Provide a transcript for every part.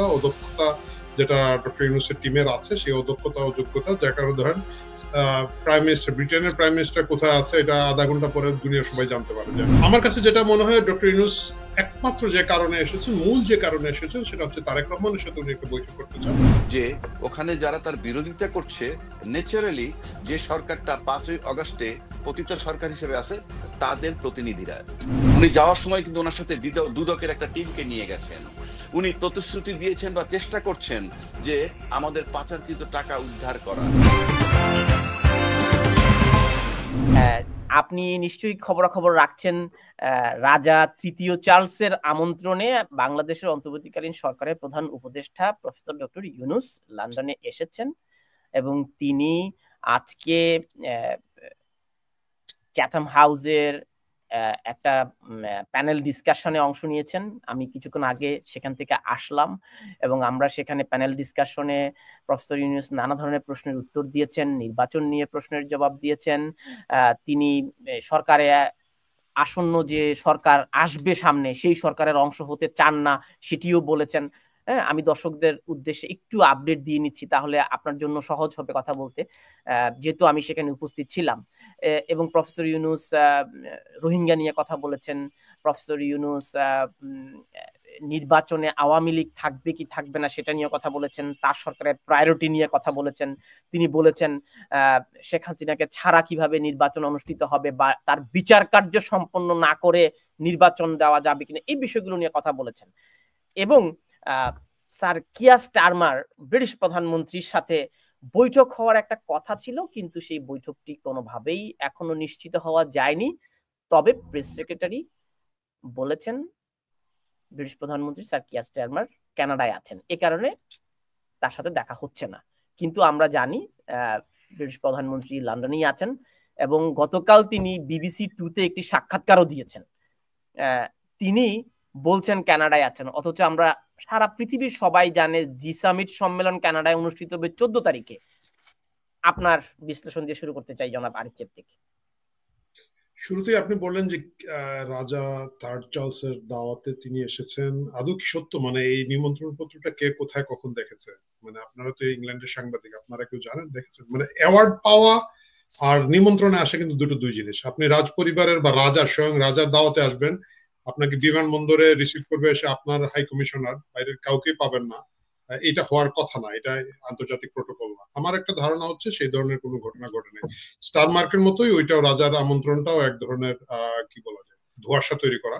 অযোগ্যতা ও দক্ষতা যেটা ডক্টর ইউনূসের টিমের আছে, সেই অদক্ষতা ও যোগ্যতা, যার কারণে ধরেন প্রাইম মিনিস্টার, ব্রিটেনের প্রাইম মিনিস্টার কোথায় আছে এটা আধা ঘন্টা পরে দুনিয়ার সবাই জানতে পারে। আমার কাছে যেটা মনে হয়, ডক্টর ইউনূস একমাত্র যে কারণে এসেছেন, মূল যে কারণে এসেছেন, সেটা হচ্ছে তারেক রহমানের সাথে উনি একটা বৈঠক করতে চান। যে ওখানে যারা তার বিরোধিতা করছে, ন্যাচারালি যে সরকারটা 5ই আগস্টে পতিত সরকার হিসেবে আছে, তাদের প্রতিনিধিরা। উনি যাওয়ার সময় কিন্তু ওনার সাথে দুদকের একটা টিমকে নিয়ে গেছেন। উনি প্রতিশ্রুতি দিয়েছেন বা চেষ্টা করছেন যে আমাদের পাচারকৃত টাকা উদ্ধার করা। আপনি নিশ্চয়ই খবরাখবর রাখছেন, রাজা তৃতীয় চার্লসের আমন্ত্রণে বাংলাদেশের অন্তর্বর্তীকালীন সরকারের প্রধান উপদেষ্টা প্রফেসর ডক্টর ইউনূস লন্ডনে এসেছেন এবং তিনি আজকে চ্যাথাম হাউসের একটা প্যানেল ডিসকাশনে অংশ নিয়েছেন। আমি কিছুক্ষণ আগে সেখান থেকে আসলাম এবং আমরা সেখানে প্যানেল ডিসকাশনে প্রফেসর ইউনূস নানা ধরনের প্রশ্নের উত্তর দিয়েছেন, নির্বাচন নিয়ে প্রশ্নের জবাব দিয়েছেন। তিনি সরকারে আসন্ন যে সরকার আসবে সামনে, সেই সরকারের অংশ হতে চান না সেটিও বলেছেন। হ্যাঁ, আমি দর্শকদের উদ্দেশ্যে একটু আপডেট দিয়ে নিচ্ছি, তাহলে আপনার জন্য সহজ হবে কথা বলতে, যেহেতু আমি সেখানে উপস্থিত ছিলাম। এবং প্রফেসর ইউনূস রোহিঙ্গা নিয়ে কথা বলেছেন। প্রফেসর ইউনূস নির্বাচনে আওয়ামী লীগ থাকবে কি থাকবে না সেটা নিয়ে কথা বলেছেন। তার সরকারের প্রায়োরিটি নিয়ে কথা বলেছেন। তিনি বলেছেন শেখ হাসিনাকে ছাড়া কিভাবে নির্বাচন অনুষ্ঠিত হবে বা তার বিচার কার্য সম্পন্ন না করে নির্বাচন দেওয়া যাবে কিনা, এই বিষয়গুলো নিয়ে কথা বলেছেন। এবং স্যার কিয়ার স্টারমার ব্রিটিশ প্রধানমন্ত্রীর সাথে বৈঠক হওয়ার একটা কথা ছিল, কিন্তু সেই বৈঠকটি কোনোভাবেই এখনো নিশ্চিত হওয়া যায়নি। তবে প্রেস সেক্রেটারি বলেছেন ব্রিটিশ প্রধানমন্ত্রী স্যার কিয়ার স্টারমার কানাডায় আছেন, এ কারণে তার সাথে দেখা হচ্ছে না। কিন্তু আমরা জানি ব্রিটিশ প্রধানমন্ত্রী লন্ডনেই আছেন এবং গতকাল তিনি BBC 2-তে একটি সাক্ষাৎকারও দিয়েছেন। তিনি বলছেন কানাডায় আছেন, অথচ আমরা সারা পৃথিবীর সবাই জানে জি সামিট সম্মেলন কানাডায় অনুষ্ঠিত হবে 14 তারিখে। আপনার বিশ্লেষণ দিয়ে শুরু করতে চাই জনাব আরিফ থেকে। শুরুতেই আপনি বললেন যে রাজা থার্ড চার্লসের দাওয়াতে তিনি এসেছেন। আদৌ কি সত্য? মানে এই নিমন্ত্রণ পত্রটা কে কোথায় কখন দেখেছে? মানে আপনারা তো ইংল্যান্ডের সাংবাদিক, আপনারা কেউ জানেন দেখেছেন? মানে অ্যাওয়ার্ড পাওয়া আর নিমন্ত্রণে আসা কিন্তু দুই জিনিস। আপনি রাজ পরিবারের বা রাজার, স্বয়ং রাজার দাওয়াতে আসবেন, আপনাকে বিমানবন্দরে রিসিভ করবে এসে আপনার হাই কমিশনার, বাইরের কাউকে পাবেন না। এটা হওয়ার কথা না, এটা আন্তর্জাতিক প্রোটোকল না। আমার একটা ধারণা হচ্ছে সেই ধরনের কোনো ঘটনা ঘটে নাই। স্টার মার্কের মতোই ওইটাও, রাজার আমন্ত্রণটাও এক ধরনের কি বলা যায়, ধোঁয়াশা তৈরি করা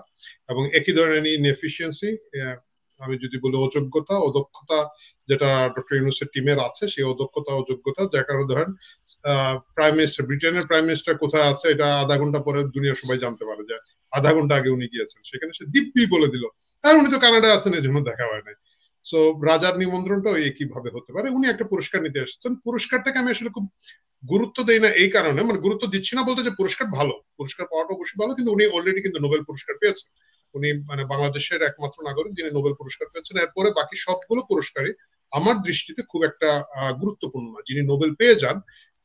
এবং একই ধরনের ইনএফিসিয়েন্সি, আমি যদি বলি অযোগ্যতা, অদক্ষতা যেটা ডক্টর ইউনূসের টিমের আছে, সেই অদক্ষতা অযোগ্যতা, যার কারণে ধরেন প্রাইম মিনিস্টার, ব্রিটেনের প্রাইম মিনিস্টার কোথায় আছে এটা আধা ঘন্টা পরে দুনিয়ার সবাই জানতে পারে যে আধা ঘন্টা আগে উনি গিয়েছেন। সেখানে সে দিব্যি বলে দিল আর উনি তো কানাডায় আছেন, এই জন্য দেখা হয় নাই। সো রাজার নিমন্ত্রণটাও একইভাবে হতে পারে। উনি একটা পুরস্কার নিতে এসেছেন। পুরস্কারটাকে আমি আসলে খুব গুরুত্ব দেই না এই কারণে, মানে গুরুত্ব দিচ্ছি না বলতে যে পুরস্কার ভালো, পুরস্কার পাওয়াটা অবশ্যই ভালো, কিন্তু উনি অলরেডি কিন্তু নোবেল পুরস্কার পেয়েছেন। উনি মানে বাংলাদেশের একমাত্র নাগরিক যিনি নোবেল পুরস্কার পেয়েছেন। এরপরে বাকি সবগুলো পুরস্কারই আমার দৃষ্টিতে খুব একটা গুরুত্বপূর্ণ না। যিনি নোবেল পেয়ে যান,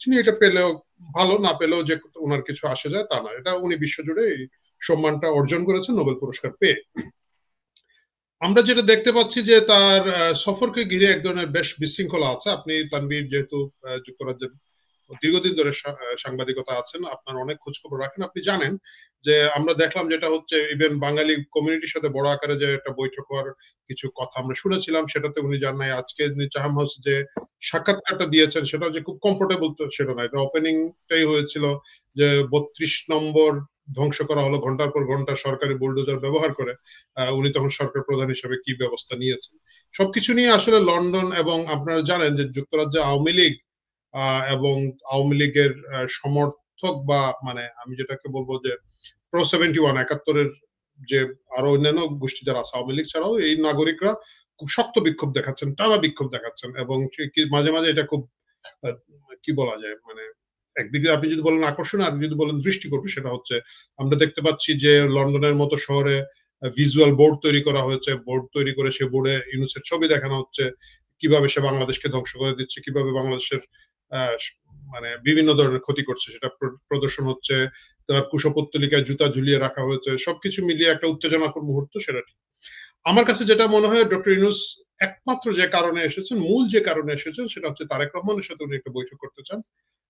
তিনি এটা পেলেও ভালো, না পেলেও যে ওনার কিছু আসে যায় তা না। এটা উনি বিশ্বজুড়ে এই সম্মানটা অর্জন করেছেন নোবেল পুরস্কার পেয়ে। আমরা যেটা দেখতে পাচ্ছি যে তার সফরকে ঘিরে এক ধরনের বেশ বিশৃঙ্খলা আছে। আপনি তানভীর যেহেতু যুক্তরাজ্যের দীর্ঘদিন ধরে সাংবাদিকতা আছেন, আপনার অনেক খোঁজ খবর রাখেন, আপনি জানেন যে আমরা দেখলাম যেটা হচ্ছে ইভেন বাঙালি কমিউনিটির সাথে বড় আকারে যে একটা বৈঠক হওয়ার কিছু কথা আমরা শুনেছিলাম, সেটাতে উনি জান নাই। আজকে চ্যাথাম হাউস যে সাক্ষাৎকারটা দিয়েছেন সেটা যে খুব কমফোর্টেবল তো সেটা না। এটা ওপেনিংটাই হয়েছিল যে 32 নম্বর ধ্বংস করা হলো ঘন্টার পর ঘন্টা সরকারি বুলডোজার ব্যবহার করে। উনি তখন সরকার প্রধান হিসেবে কি ব্যবস্থা নিয়েছেন সবকিছু নিয়ে আসলে লন্ডন, এবং আপনারা জানেন যে যুক্তরাজ্যে আওয়ামী লীগ এবং আওয়ামী লীগের সমর্থক বা মানে আমি যেটাকে বলবো যে প্রো 71 71-এর যে আরো অন্যান্য গোষ্ঠী যারা আছে আওয়ামী লীগ ছাড়াও, এই নাগরিকরা খুব শক্ত বিক্ষোভ দেখাচ্ছেন, টানা বিক্ষোভ দেখাচ্ছেন এবং মাঝে মাঝে এটা খুব কি বলা যায়, মানে একদিকে আপনি যদি বলেন আকর্ষণ আর যদি বলেন দৃষ্টিকটু, সেটা হচ্ছে আমরা দেখতে পাচ্ছি যে লন্ডনের মতো শহরে ভিজুয়াল বোর্ড তৈরি করা হয়েছে। বোর্ড তৈরি করে সে বোর্ডে ইউনূসের ছবি দেখানো হচ্ছে, কিভাবে সে বাংলাদেশকে ধ্বংস করে দিচ্ছে, কিভাবে বাংলাদেশের মানে বিভিন্ন ধরনের ক্ষতি করছে সেটা প্রদর্শন হচ্ছে। তার কুশপুত্তলিকায় জুতা ঝুলিয়ে রাখা হয়েছে। সবকিছু মিলিয়ে একটা উত্তেজনাকর মুহূর্ত, সেটা ঠিক। আমার কাছে যেটা মনে হয়, ডক্টর ইউনূস একমাত্র যে কারণে এসেছেন, মূল যে কারণে এসেছেন, সেটা হচ্ছে তারেক রহমানের সাথে উনি একটা বৈঠক করতে চান।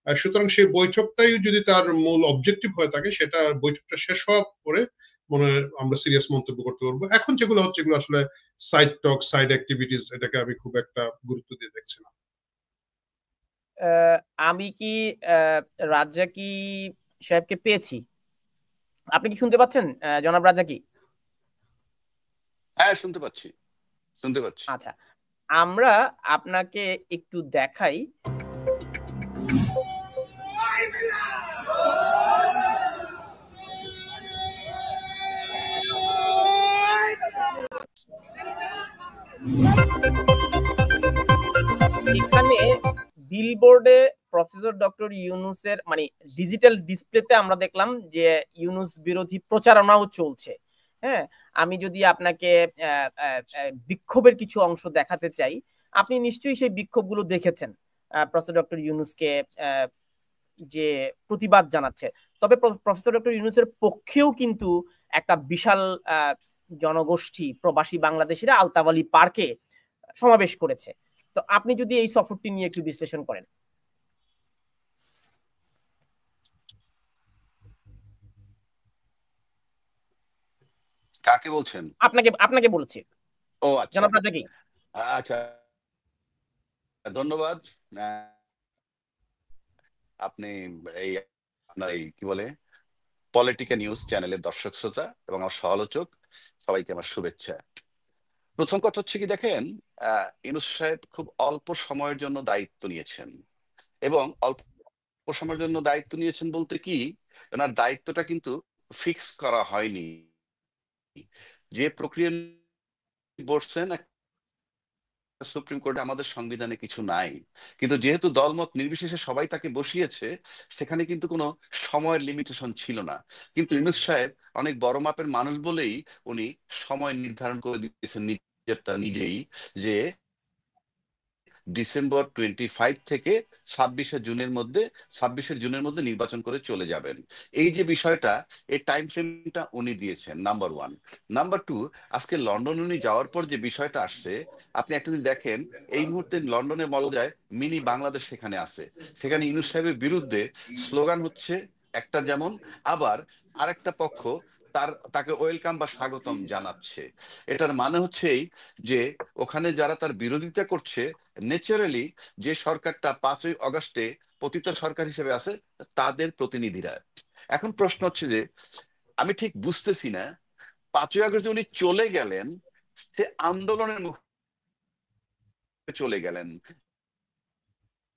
সুতরাং সেই বৈঠকটাই যদি তার মূল অবজেক্টিভ হয়ে থাকে, সেটা বৈঠকটা শেষ হওয়ার পরে মনে হয় আমরা সিরিয়াস মন্তব্য করতে পারবো। এখন যেগুলো হচ্ছে এগুলো আসলে সাইড টক, সাইড অ্যাক্টিভিটিস, এটাকে আমি খুব একটা গুরুত্ব দিয়ে দেখছি না। আমি কি রাজ্জাকি সাহেবকে পেয়েছি? আপনি কি শুনতে পাচ্ছেন জনাব রাজ্জাকি? হ্যাঁ, শুনতে পাচ্ছি, শুনতে পাচ্ছি। আচ্ছা, আমরা আপনাকে একটু দেখাই। এখানে বিলবোর্ডে প্রফেসর ডক্টর ইউনূসের মানে ডিজিটাল ডিসপ্লেতে আমরা দেখলাম যে ইউনূস বিরোধী প্রচারণাও চলছে। হ্যাঁ, আমি যদি আপনাকে বিক্ষোভের কিছু অংশ দেখাতে চাই, আপনি নিশ্চয়ই সেই বিক্ষোভগুলো দেখেছেন, প্রফেসর ডক্টর ইউনূসকে যে প্রতিবাদ জানাচ্ছে। তবে প্রফেসর ডক্টর ইউনূসের পক্ষেও কিন্তু একটা বিশাল জনগোষ্ঠী প্রবাসী বাংলাদেশিরা আলতাবালি পার্কে সমাবেশ করেছে। তো আপনি যদি এই সফরটি নিয়ে একটু বিশ্লেষণ করেন। কাকে বলছেন? আপনাকে আপনাকে বলছি, ও আচ্ছা, জনাব রাজাকি। আচ্ছা, ধন্যবাদ। আপনি এই আপনার এই কি বলে পলিটিক্যাল নিউজ চ্যানেলের দর্শক শ্রোতা এবং আমার সমালোচক সবাইকে আমার শুভেচ্ছা। প্রথম কথা হচ্ছে কি, দেখেন, ইউনূস সাহেব খুব অল্প সময়ের জন্য দায়িত্ব নিয়েছেন, এবং অল্প সময়ের জন্য দায়িত্ব নিয়েছেন বলতে কি, ওনার দায়িত্বটা কিন্তু ফিক্স করা হয়নি। যে প্রক্রিয়া বসছেন, সুপ্রিম কোর্টে আমাদের সংবিধানে কিছু নাই, কিন্তু যেহেতু দলমত নির্বিশেষে সবাই তাকে বসিয়েছে, সেখানে কিন্তু কোনো সময়ের লিমিটেশন ছিল না। কিন্তু ইউনূস সাহেব অনেক বড় মাপের মানুষ বলেই উনি সময় নির্ধারণ করে দিয়েছেন নিজেরটা নিজেই, যে ডিসেম্বর 25 থেকে 26শে জুনের মধ্যে নির্বাচন করে চলে যাবেন। এই যে বিষয়টা, এই টাইম ফ্রেমটা উনি দিয়েছেন, নাম্বার ওয়ান। নাম্বার টু, আজকে লন্ডন উনি যাওয়ার পর যে বিষয়টা আসছে, আপনি একটা যদি দেখেন, এই মুহূর্তে লন্ডনে বলা যায় মিনি বাংলাদেশ সেখানে আছে। সেখানে ইউনূস সাহেবের বিরুদ্ধে স্লোগান হচ্ছে একটা যেমন, আবার আরেকটা পক্ষ তাকে ওয়েলকাম বা স্বাগতম জানাচ্ছে। এটার মানে হচ্ছে যে ওখানে যারা তার বিরোধিতা করছে, ন্যাচারালি যে সরকারটা 5ই আগস্টে পতিত সরকার হিসেবে আছে, তাদের প্রতিনিধিরা। এখন প্রশ্ন হচ্ছে যে, আমি ঠিক বুঝতেছি না, 5ই আগস্ট উনি চলে গেলেন, সে আন্দোলনের মুখে চলে গেলেন,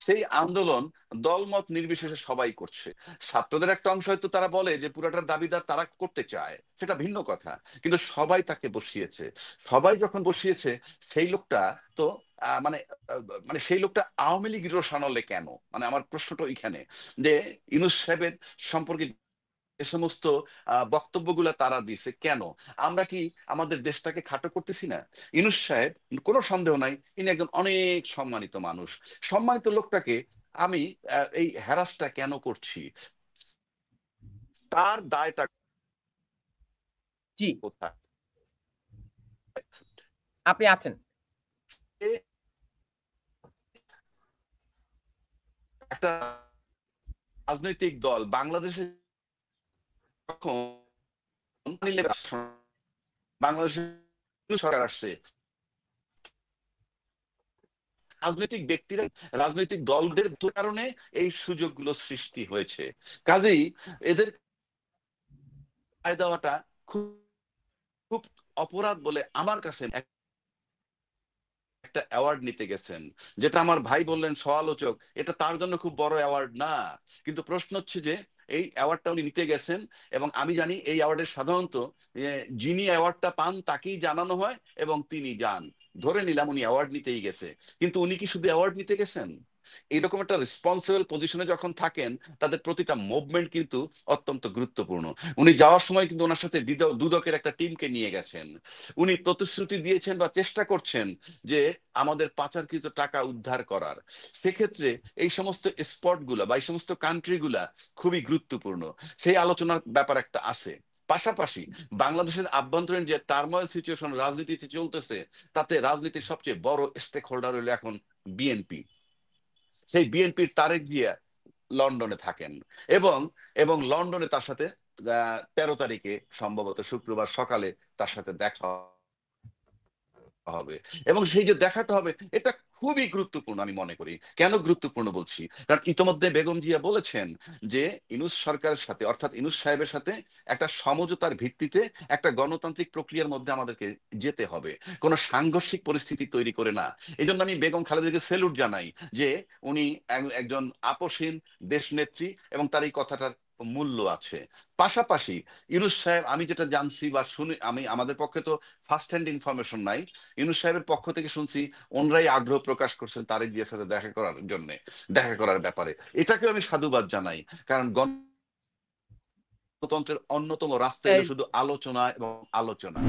সেই আন্দোলন দলমত নির্বিশেষে সবাই করছে। ছাত্রদের একটা অংশ হয়তো তারা বলে যে পুরাটার দাবিদার তারা করতে চায়, সেটা ভিন্ন কথা, কিন্তু সবাই তাকে বসিয়েছে। সবাই যখন বসিয়েছে, সেই লোকটা তো মানে মানে সেই লোকটা আওয়ামী লীগ রোশানলে কেন? মানে আমার প্রশ্নটা এখানে, যে ইউনূস সাহেবের সম্পর্কে এ সমস্ত বক্তব্যগুলা তারা দিছে কেন? আমরা কি আমাদের দেশটাকে খাটো করতেছি না? ইউনূস সাহেব, কোনো সন্দেহ নাই, ইনি একজন অনেক সম্মানিত মানুষ। সম্মানিত লোকটাকে আমি এই হ্যারাসটা কেন করছি? তার দায়টা জি, কোথায়? আপনি আছেন। একটা রাজনৈতিক দল বাংলাদেশে যখন বাংলাদেশে সরকার আসছে, রাজনৈতিক ব্যক্তিরা, রাজনৈতিক দলদের কারণে এই সুযোগগুলো সৃষ্টি হয়েছে। কাজেই এদের দায় দেওয়াটা খুব খুব অপরাধ বলে আমার কাছে। একটা অ্যাওয়ার্ড নিতে গেছেন, যেটা আমার ভাই বললেন সমালোচক, এটা তার জন্য খুব বড় অ্যাওয়ার্ড না। কিন্তু প্রশ্ন হচ্ছে যে এই অ্যাওয়ার্ডটা উনি নিতে গেছেন, এবং আমি জানি এই অ্যাওয়ার্ডের সাধারণত যিনি অ্যাওয়ার্ডটা পান তাকেই জানানো হয় এবং তিনি যান। ধরে নিলাম উনি অ্যাওয়ার্ড নিতেই গেছে, কিন্তু উনি কি শুধু অ্যাওয়ার্ড নিতে গেছেন? এইরকম একটা রেসপন্সিবল পজিশনে যখন থাকেন, তাদের প্রতিটা মুভমেন্ট কিন্তু অত্যন্ত গুরুত্বপূর্ণ। উনি যাওয়ার সময় কিন্তু ওনার সাথে দুদকের একটা টিমকে নিয়ে গেছেন। উনি প্রতিশ্রুতি দিয়েছেন বা চেষ্টা করছেন যে আমাদের পাচারকৃত টাকা উদ্ধার করার। সেক্ষেত্রে এই সমস্ত স্পট গুলা বা এই সমস্ত কান্ট্রি গুলা খুবই গুরুত্বপূর্ণ, সেই আলোচনার ব্যাপার একটা আছে। পাশাপাশি বাংলাদেশের আভ্যন্তরীণ যে টার্মোয়েল সিচুয়েশন রাজনীতিতে চলতেছে, তাতে রাজনীতির সবচেয়ে বড় স্টেক হোল্ডার হলো এখন বিএনপি। সেই বিএনপির তারেক জিয়া লন্ডনে থাকেন, এবং এবং লন্ডনে তার সাথে 13 তারিখে সম্ভবত শুক্রবার সকালে তার সাথে দেখা হবে। এবং সেই যে দেখাটা হবে এটা খুবই গুরুত্বপূর্ণ আমি মনে করি। কেন গুরুত্বপূর্ণ বলছি? কারণ ইতোমধ্যে বেগম জিয়া বলেছেন যে ইউনূস সরকারের সাথে, অর্থাৎ ইউনূস সাহেবের সাথে একটা সমঝোতার ভিত্তিতে একটা গণতান্ত্রিক প্রক্রিয়ার মধ্যে আমাদেরকে যেতে হবে, কোনো সাংঘর্ষিক পরিস্থিতি তৈরি করে না। এই জন্য আমি বেগম খালেদাকে স্যালুট জানাই যে উনি একজন আপোষহীন দেশনেত্রী এবং তার এই কথাটার মূল্য আছে। পাশাপাশি ইউনূস সাহেব, আমি যেটা জানছি বা শুনি, আমাদের পক্ষে তো ফার্স্ট হ্যান্ড ইনফরমেশন নাই, ইউনূস সাহেবের পক্ষ থেকে শুনছি ওনরাই আগ্রহ প্রকাশ করছেন তারেক জিয়ার সাথে দেখা করার জন্য, দেখা করার ব্যাপারে। এটাকেও আমি সাধুবাদ জানাই, কারণ গণতন্ত্রের অন্যতম রাস্তা হলো শুধু আলোচনা এবং আলোচনা।